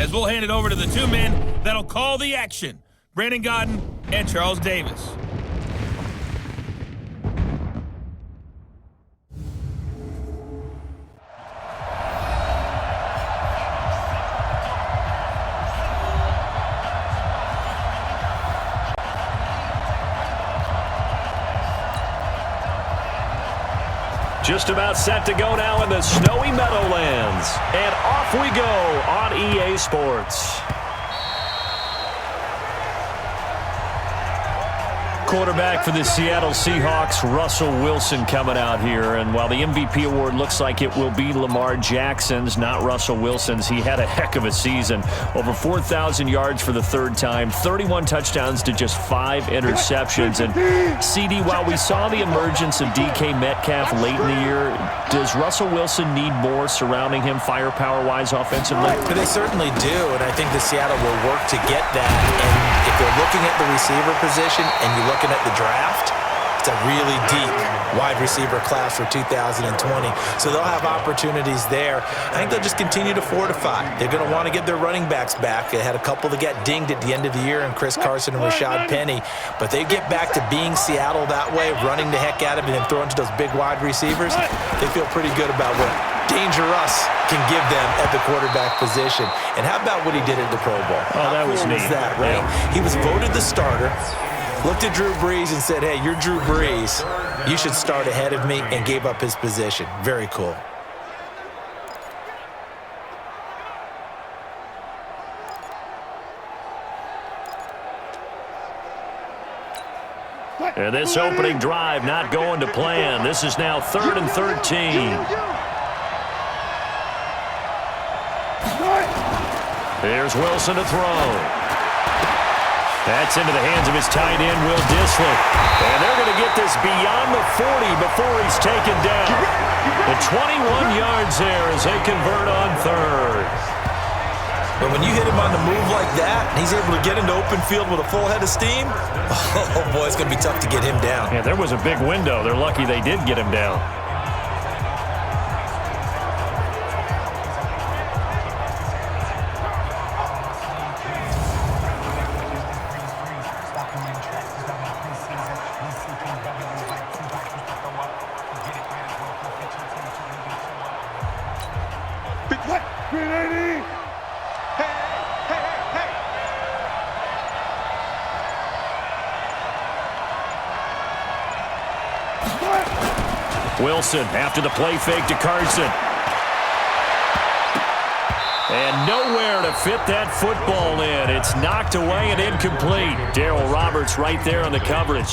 as we'll hand it over to the two men that'll call the action, Brandon Godden and Charles Davis. Just about set to go now in the snowy Meadowlands. And off we go on EA Sports. Quarterback for the Seattle Seahawks, Russell Wilson, coming out here. And while the MVP award looks like it will be Lamar Jackson's, not Russell Wilson's, he had a heck of a season. Over 4,000 yards for the third time, 31 touchdowns to just 5 interceptions. And CD, while we saw the emergence of DK Metcalf late in the year, does Russell Wilson need more surrounding him firepower-wise offensively? They certainly do, and I think the Seattle will work to get that. And if they're looking at the receiver position and you look at the draft, it's a really deep wide receiver class for 2020. So they'll have opportunities there. I think they'll just continue to fortify. They're going to want to get their running backs back. They had a couple that got dinged at the end of the year, and Chris Carson and Rashad Penny. But they get back to being Seattle that way, running the heck out of it and throwing to those big wide receivers. They feel pretty good about what Danger Russ can give them at the quarterback position. And how about what he did at the Pro Bowl? Oh, that was neat. That, right? Yeah. He was voted the starter. Looked at Drew Brees and said, hey, you're Drew Brees. You should start ahead of me, and gave up his position. Very cool. And this opening drive not going to plan. This is now 3rd and 13. Here's Wilson to throw. That's into the hands of his tight end, Will Dissly. And they're going to get this beyond the 40 before he's taken down. The 21 yards there as they convert on 3rd. But when you hit him on the move like that, and he's able to get into open field with a full head of steam, oh boy, it's going to be tough to get him down. Yeah, there was a big window. They're lucky they did get him down. Wilson after the play fake to Carson. And nowhere to fit that football in. It's knocked away and incomplete. Darryl Roberts right there on the coverage.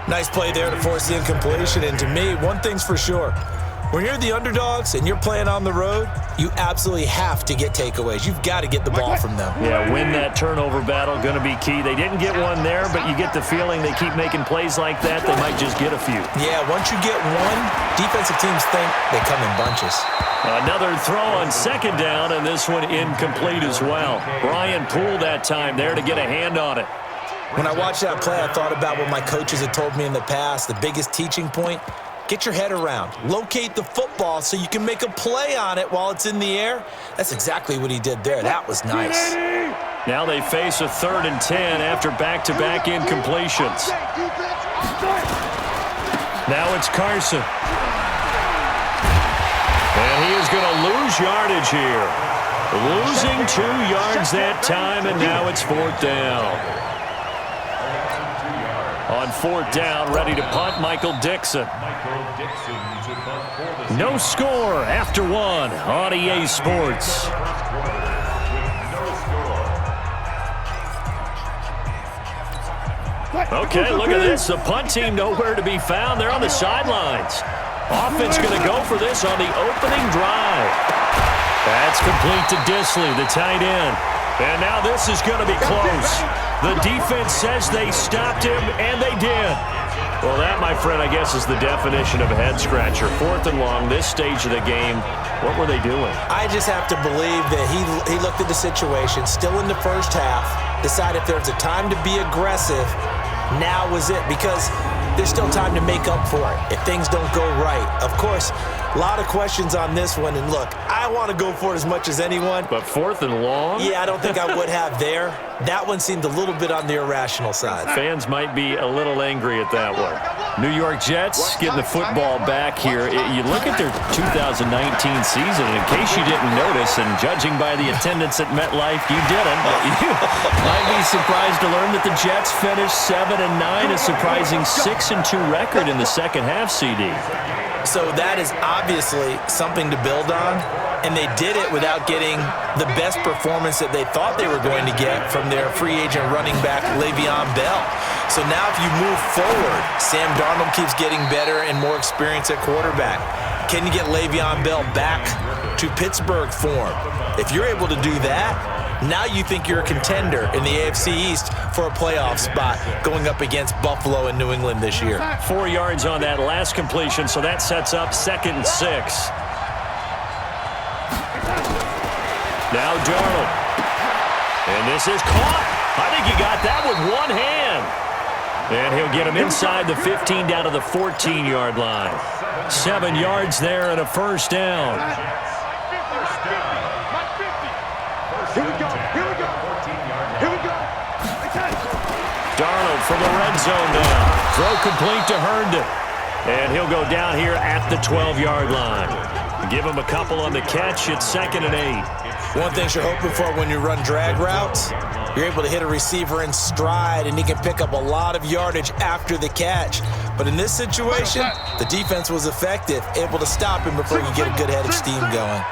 Nice play there to force the incompletion. And to me, one thing's for sure. When you're the underdogs and you're playing on the road, you absolutely have to get takeaways. You've got to get the ball from them. Yeah, win that turnover battle, going to be key. They didn't get one there, but you get the feeling they keep making plays like that, they might just get a few. Yeah, once you get one, defensive teams think they come in bunches. Another throw on 2nd down, and this one incomplete as well. Brian Poole that time there to get a hand on it. When I watched that play, I thought about what my coaches had told me in the past. The biggest teaching point, get your head around. Locate the football so you can make a play on it while it's in the air. That's exactly what he did there. That was nice. Now they face a 3rd and 10 after back-to-back incompletions. Now it's Carson. And he is going to lose yardage here. Losing 2 yards that time, and now it's 4th down. On 4th down, ready to punt, Michael Dixon. No score after 1 on EA Sports. Okay, look at this. The punt team nowhere to be found. They're on the sidelines. Offense going to go for this on the opening drive. That's complete to Dissly, the tight end. And now this is going to be close. The defense says they stopped him, and they did. Well, that, my friend, I guess is the definition of a head-scratcher. 4th and long, this stage of the game. What were they doing? I just have to believe that he looked at the situation, still in the first half, decided if there was a time to be aggressive, now was it, because there's still time to make up for it if things don't go right. Of course, A lot of questions on this one, and look, I want to go for it as much as anyone. But 4th and long? Yeah, I don't think I would have there. That one seemed a little bit on the irrational side. Fans might be a little angry at that one. New York Jets getting the football back here. You look at their 2019 season, and in case you didn't notice, and judging by the attendance at MetLife, you didn't, but you might be surprised to learn that the Jets finished 7-9, a surprising 6-2 record in the second half, CD. So that is obviously something to build on, and they did it without getting the best performance that they thought they were going to get from their free agent running back, Le'Veon Bell. So now if you move forward, Sam Darnold keeps getting better and more experience at quarterback. Can you get Le'Veon Bell back to Pittsburgh form? If you're able to do that, now you think you're a contender in the AFC East for a playoff spot going up against Buffalo and New England this year. 4 yards on that last completion, so that sets up 2nd and 6. Now Darnold. And this is caught. I think he got that with one hand. And he'll get him inside the 15 down to the 14-yard line. 7 yards there and a first down. Here we go. Darnold from the red zone now. Throw complete to Herndon. And he'll go down here at the 12-yard line. Give him a couple on the catch. It's 2nd and 8. One thing you're hoping for when you run drag routes, you're able to hit a receiver in stride, and he can pick up a lot of yardage after the catch. But in this situation, the defense was effective, able to stop him before you get a good head of steam going.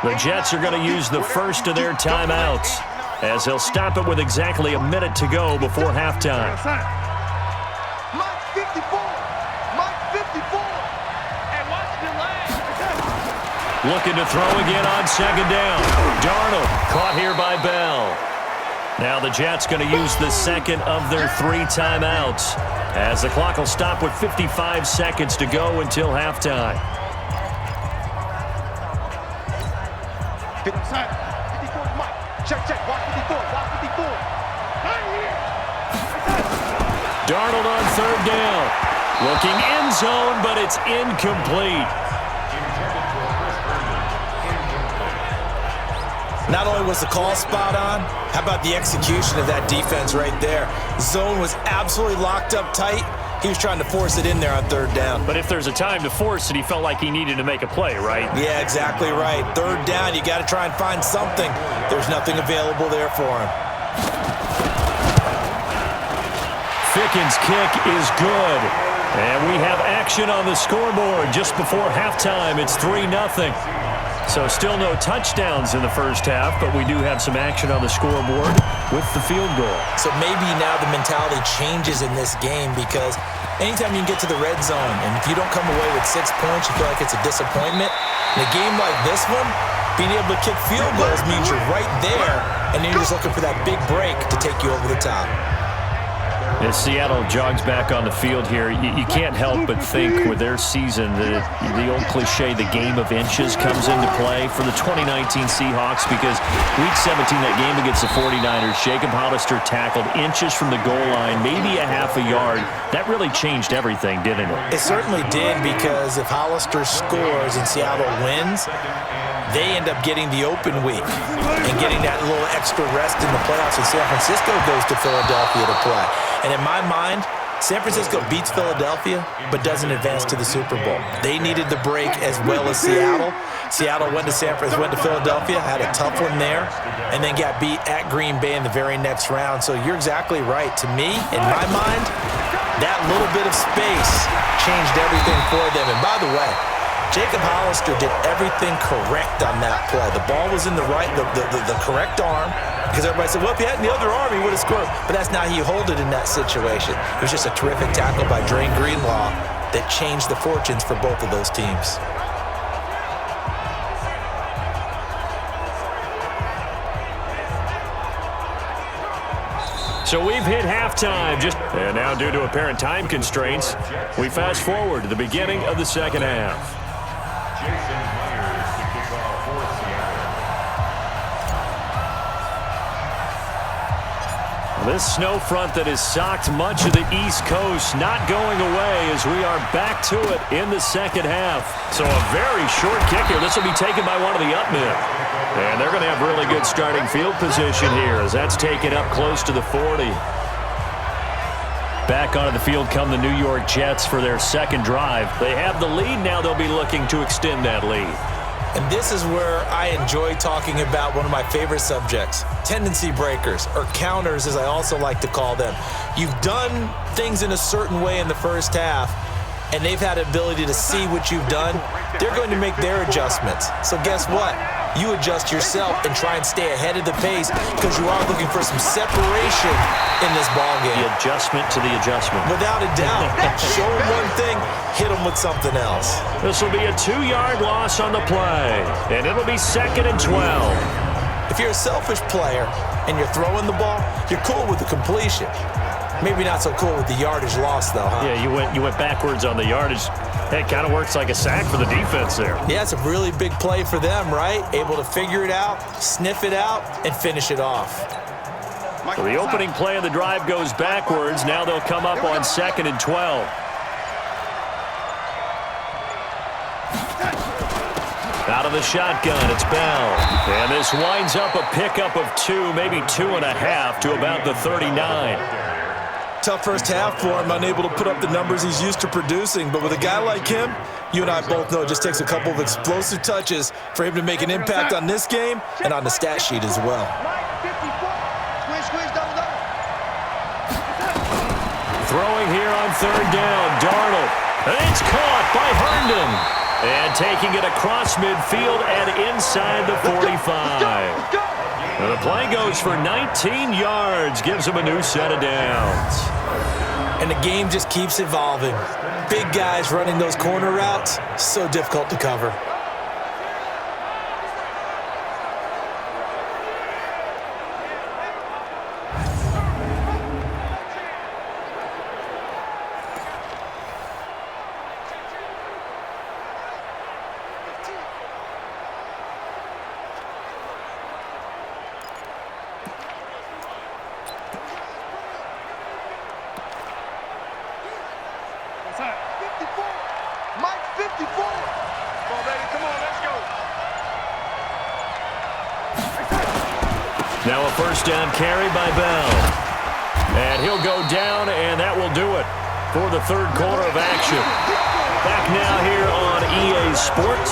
The Jets are going to use the first of their timeouts, as they'll stop it with exactly a minute to go before halftime. Mike 54. And watch the leg. Looking to throw again on 2nd down. Darnold caught here by Bell. Now the Jets going to use the second of their 3 timeouts, as the clock will stop with 55 seconds to go until halftime. 54 Mike. Check. Watch 54. Right here. Darnold on 3rd down. Looking end zone, but it's incomplete. Not only was the call spot on, how about the execution of that defense right there? Zone was absolutely locked up tight. He was trying to force it in there on 3rd down. But if there's a time to force it, he felt like he needed to make a play, right? Yeah, exactly right. 3rd down, you got to try and find something. There's nothing available there for him. Ficken's kick is good. And we have action on the scoreboard just before halftime. It's 3-0. So still no touchdowns in the first half, but we do have some action on the scoreboard with the field goal. So maybe now the mentality changes in this game, because anytime you can get to the red zone, and if you don't come away with 6 points, you feel like it's a disappointment. In a game like this one, being able to kick field goals means you're right there, and then you're just looking for that big break to take you over the top. As Seattle jogs back on the field here, you can't help but think with their season that the old cliche, the game of inches, comes into play for the 2019 Seahawks, because Week 17, that game against the 49ers, Jacob Hollister tackled inches from the goal line, maybe a half a yard. That really changed everything, didn't it? It certainly did, because if Hollister scores and Seattle wins, they end up getting the open week and getting that little extra rest in the playoffs, and San Francisco goes to Philadelphia to play. And in my mind, San Francisco beats Philadelphia but doesn't advance to the Super Bowl. They needed the break as well as Seattle. Seattle went to Philadelphia, had a tough one there, and then got beat at Green Bay in the very next round. So you're exactly right. To me, in my mind, that little bit of space changed everything for them. And by the way, Jacob Hollister did everything correct on that play. The ball was in the correct arm, because everybody said, well, if he had the other arm, he would have scored. But that's not how you hold it in that situation. It was just a terrific tackle by Drain Greenlaw that changed the fortunes for both of those teams. So we've hit halftime, and now due to apparent time constraints, we fast forward to the beginning of the second half. This snow front that has socked much of the East Coast not going away as we are back to it in the second half. So a very short kick here. This will be taken by one of the up men. And they're going to have really good starting field position here as that's taken up close to the 40. Back onto the field come the New York Jets for their second drive. They have the lead. Now they'll be looking to extend that lead. And this is where I enjoy talking about one of my favorite subjects, tendency breakers, or counters as I also like to call them. You've done things in a certain way in the first half, and they've had the ability to see what you've done. They're going to make their adjustments. So guess what? You adjust yourself and try and stay ahead of the pace because you are looking for some separation in this ballgame. The adjustment to the adjustment. Without a doubt. Show them one thing, hit them with something else. This will be a 2-yard loss on the play, and it'll be 2nd and 12. If you're a selfish player and you're throwing the ball, you're cool with the completion. Maybe not so cool with the yardage loss, though, huh? Yeah, you went backwards on the yardage. It kind of works like a sack for the defense there. Yeah, it's a really big play for them, right? Able to figure it out, sniff it out, and finish it off. So the opening play of the drive goes backwards. Now they'll come up on 2nd and 12. Out of the shotgun, it's Bell. And this winds up a pickup of 2, maybe 2.5 to about the 39. Tough first half for him, unable to put up the numbers he's used to producing. But with a guy like him, you and I both know it just takes a couple of explosive touches for him to make an impact on this game and on the stat sheet as well. Throwing here on 3rd down, Darnold. And it's caught by Herndon. And taking it across midfield and inside the 45. And the play goes for 19 yards, gives him a new set of downs. And the game just keeps evolving. Big guys running those corner routes, so difficult to cover. Now a first down carry by Bell. And he'll go down, and that will do it for the third quarter of action. Back now here on EA Sports.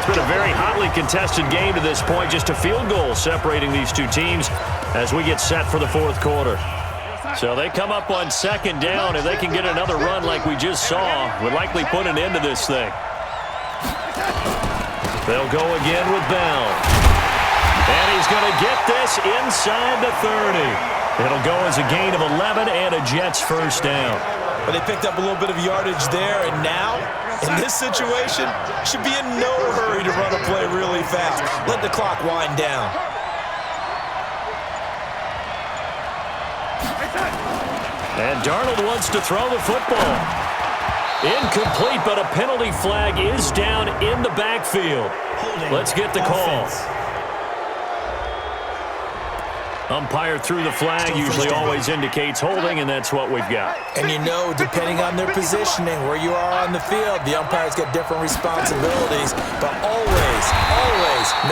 It's been a very hotly contested game to this point. Just a field goal separating these two teams as we get set for the fourth quarter. So they come up on 2nd down. If they can get another run like we just saw, would likely put an end to this thing. They'll go again with Bell. And he's going to get this inside the 30. It'll go as a gain of 11 and a Jets first down. But they picked up a little bit of yardage there, and now, in this situation, should be in no hurry to run a play really fast. Let the clock wind down. And Darnold wants to throw the football. Incomplete, but a penalty flag is down in the backfield. Let's get the call. Umpire threw the flag, usually always indicates holding, and that's what we've got. And you know, depending on their positioning, where you are on the field, the umpire's got different responsibilities, but always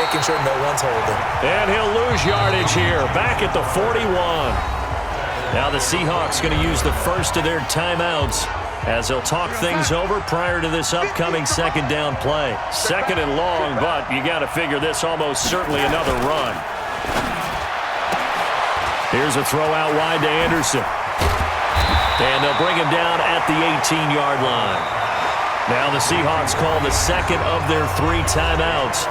making sure no one's holding. And he'll lose yardage here, back at the 41. Now the Seahawks going to use the first of their timeouts as they'll talk things over prior to this upcoming 2nd down play. 2nd and long, but you got to figure this almost certainly another run. Here's a throw out wide to Anderson. And they'll bring him down at the 18-yard line. Now the Seahawks call the second of their 3 timeouts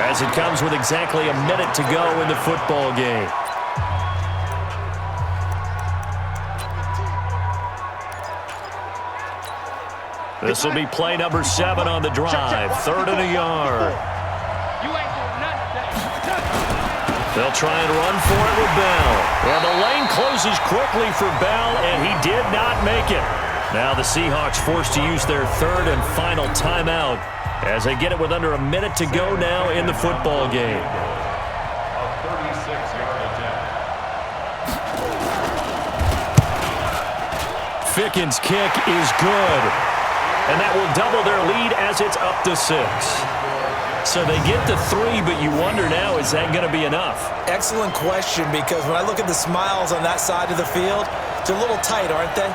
as it comes with exactly a minute to go in the football game. This will be play number 7 on the drive. 3rd and a yard. They'll try and run for it with Bell. And the lane closes quickly for Bell, and he did not make it. Now the Seahawks forced to use their 3rd and final timeout as they get it with under a minute to go now in the football game. Ficken's kick is good. And that will double their lead as it's up to 6. So they get to 3, but you wonder now, is that going to be enough? Excellent question, because when I look at the smiles on that side of the field, they're a little tight, aren't they?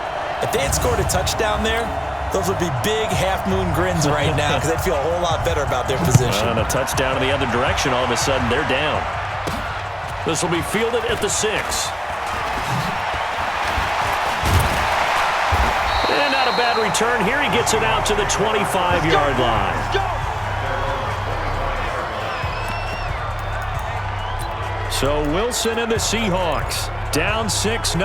If they had scored a touchdown there, those would be big half-moon grins right now because they'd feel a whole lot better about their position. And a touchdown in the other direction, all of a sudden they're down. This will be fielded at the 6. And not a bad return here. He gets it out to the 25-yard line. So Wilson and the Seahawks down 6-0.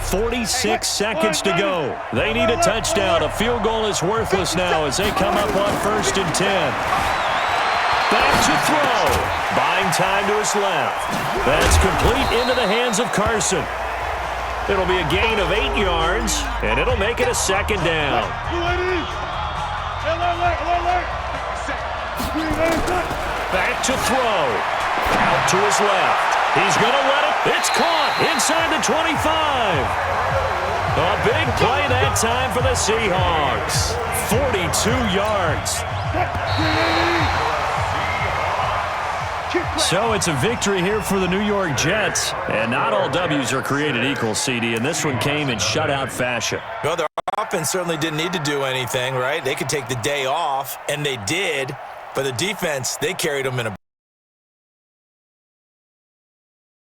46 seconds to go. They need a touchdown. A field goal is worthless now as they come up on 1st and 10. Back to throw. Buying time to his left. That's complete into the hands of Carson. It'll be a gain of 8 yards, and it'll make it a 2nd down. Back to throw. Out to his left. He's going to let it. It's caught inside the 25. A big play that time for the Seahawks. 42 yards. So it's a victory here for the New York Jets. And not all W's are created equal, CD, and this one came in shutout fashion. Well, their offense certainly didn't need to do anything, right? They could take the day off, and they did. But the defense, they carried them in a